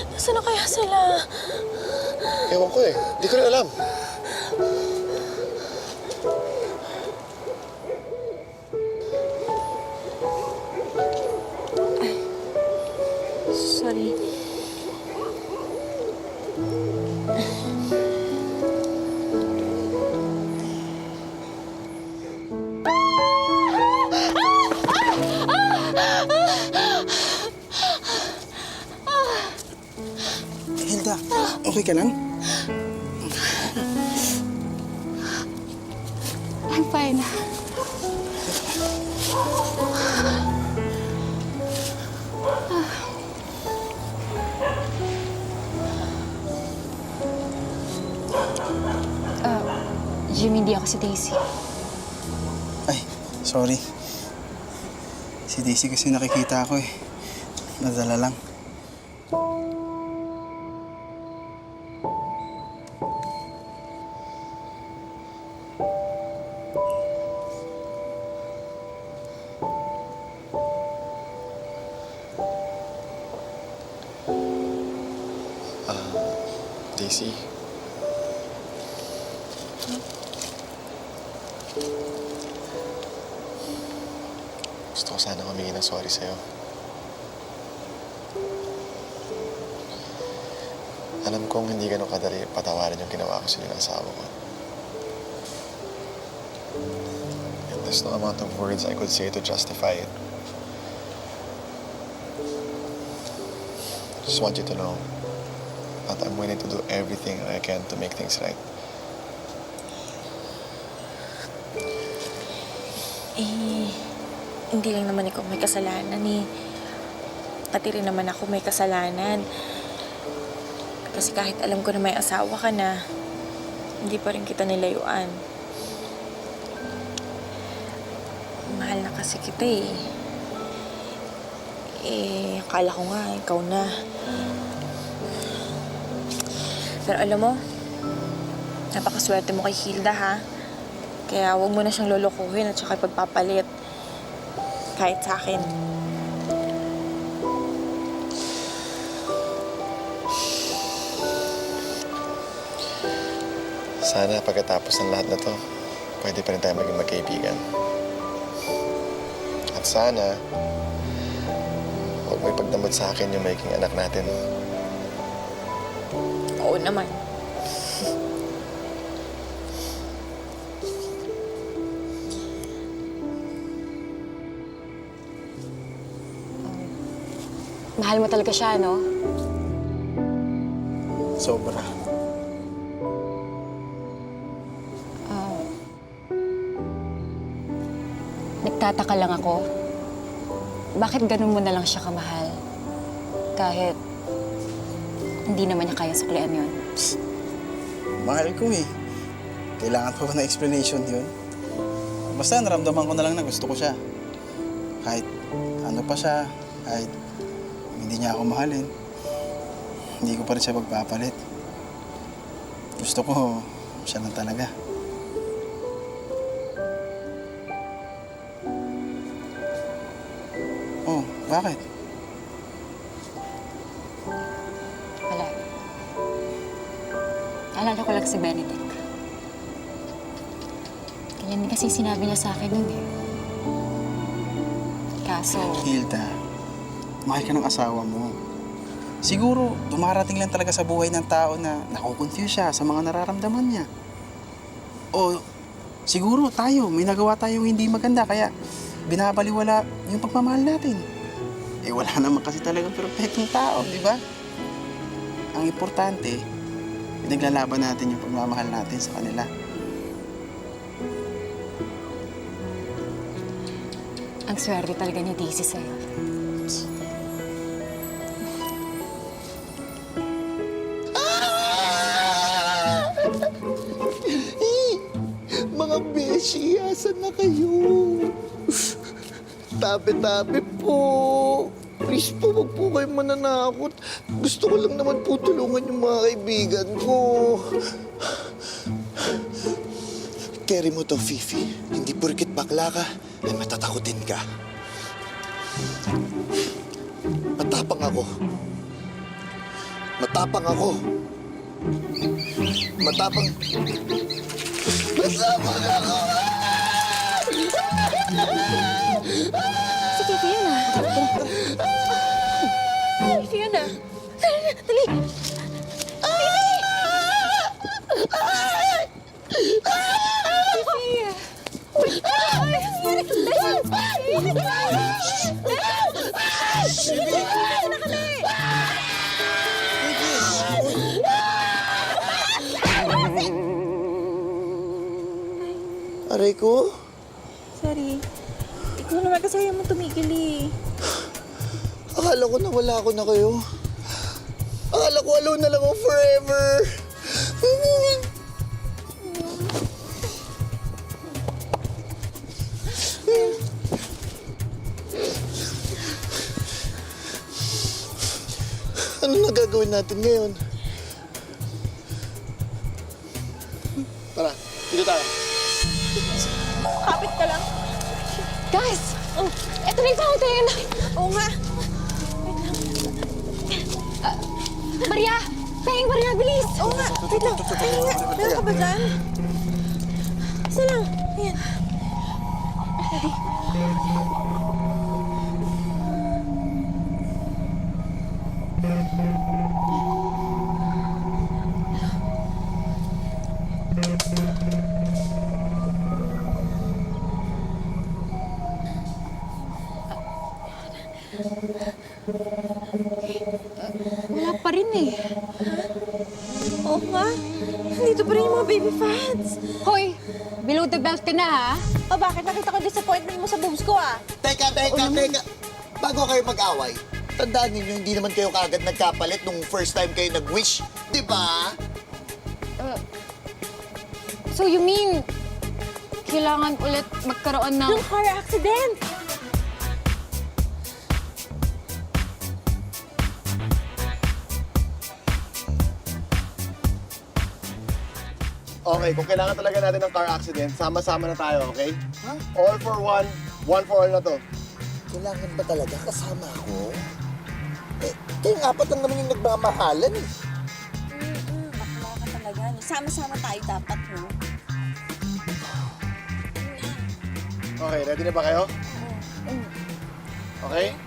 Nasaan na kaya sila? Ewan ko eh. Hindi ko rin alam. Sorry. Hilda, okay ka lang? I'm fine. Jimmy, hindi ako si Daisy. Ay, sorry. Si Daisy kasi nakikita ako eh. Nadala lang. Daisy. Gusto ko sana humingi ng sorry sa'yo. Alam kong hindi ganun kadali patawarin yung ginawa ko sa inyo ng asawa ko. And there's no amount of words I could say to justify it. Just want you to know that I'm willing to do everything I can to make things right. Hindi lang naman ikaw may kasalanan eh. Pati rin naman ako may kasalanan. Kasi kahit alam ko na may asawa ka na, hindi pa rin kita nilayuan. Mahal na kasi kita eh. Akala ko nga, ikaw na. Pero alam mo, napakaswerte mo kay Hilda ha. Kaya huwag mo na siyang lolokohin at saka ipagpapalit. Kahit sa akin. Sana pagkatapos ng lahat na to, pwede pa rin tayo maging magkaibigan. At sana, huwag mo ipagdamot sa akin yung magiging anak natin. Oo naman. Mahal mo talaga siya, no? Sobra. Nagtataka lang ako. Bakit ganun mo na lang siya kamahal? Kahit hindi naman niya kaya suklian yun. Mahal ko eh. Kailangan pa ba na explanation yun? Basta naramdaman ko na lang na gusto ko siya. Kahit ano pa siya, kahit hindi niya ako mahalin, hindi ko pa rin siya magpapalit. Gusto ko siya lang talaga. Oh, bakit? Wala. Alala ko lang si Benedict. Ganyan din kasi sinabi niya sa akin nun eh. Kaso, Hilda, mahal ka ng asawa mo. Siguro, dumarating lang talaga sa buhay ng tao na nakukonfuse siya sa mga nararamdaman niya. O siguro tayo, may nagawa tayong hindi maganda kaya binabaliwala yung pagmamahal natin. Eh wala naman kasi talagang perfectong tao, di ba? Ang importante, pinaglalaban natin yung pagmamahal natin sa kanila. Ang swerte talaga ni Daisy sa'yo. Mga beshi, asan na kayo? Tabi-tabi po. Please po, wag po kayo mananakot. Gusto ko lang naman po tulungan yung mga kaibigan ko. Carry mo to, Fifi. Hindi porkit bakla ka, ay matatakotin ka. Matapang ako. Matapang ako. Matapang... Matapang ako! Si Fifi yun ah. Fifi yun ah. Dali! Aray ko? Sorry. Ikaw naman kasi ayaw mo tumigil eh. Akala ko na wala ko na kayo. Akala ko alone na lang ako forever. Ano na gagawin natin ngayon? Tara, dito tayo. Kapit ka lang. Guys! Eto na yung fountain! Oo nga. Maria! Peng! Maria, bilis! Oo nga. Wait lang. Ayun nga. Meron ka ba dyan? Isa lang. Ayan. Wala pa rin eh. Oo nga. Nandito pa rin yung mga baby fans. Hoy! Below the belt ka na ha? O bakit? Nakita ko disappointment mo sa boobs ko ah. Teka. Bago kayo mag-away, tandaan ninyo, hindi naman kayo kaagad nagkapalit nung first time kayo nag-wish. Di ba? So you mean, kailangan ulit magkaroon ng... Yung car accident. Okay, kung kailangan talaga natin ng car accident, sama-sama na tayo, okay? All for one for all na to. Kailangan ba talaga kasama ako? Eh, kayong apat lang naman yung nagmamahalan eh. Bakla ka talaga. No? Sama-sama tayo dapat, no? Okay, ready na ba kayo? Okay?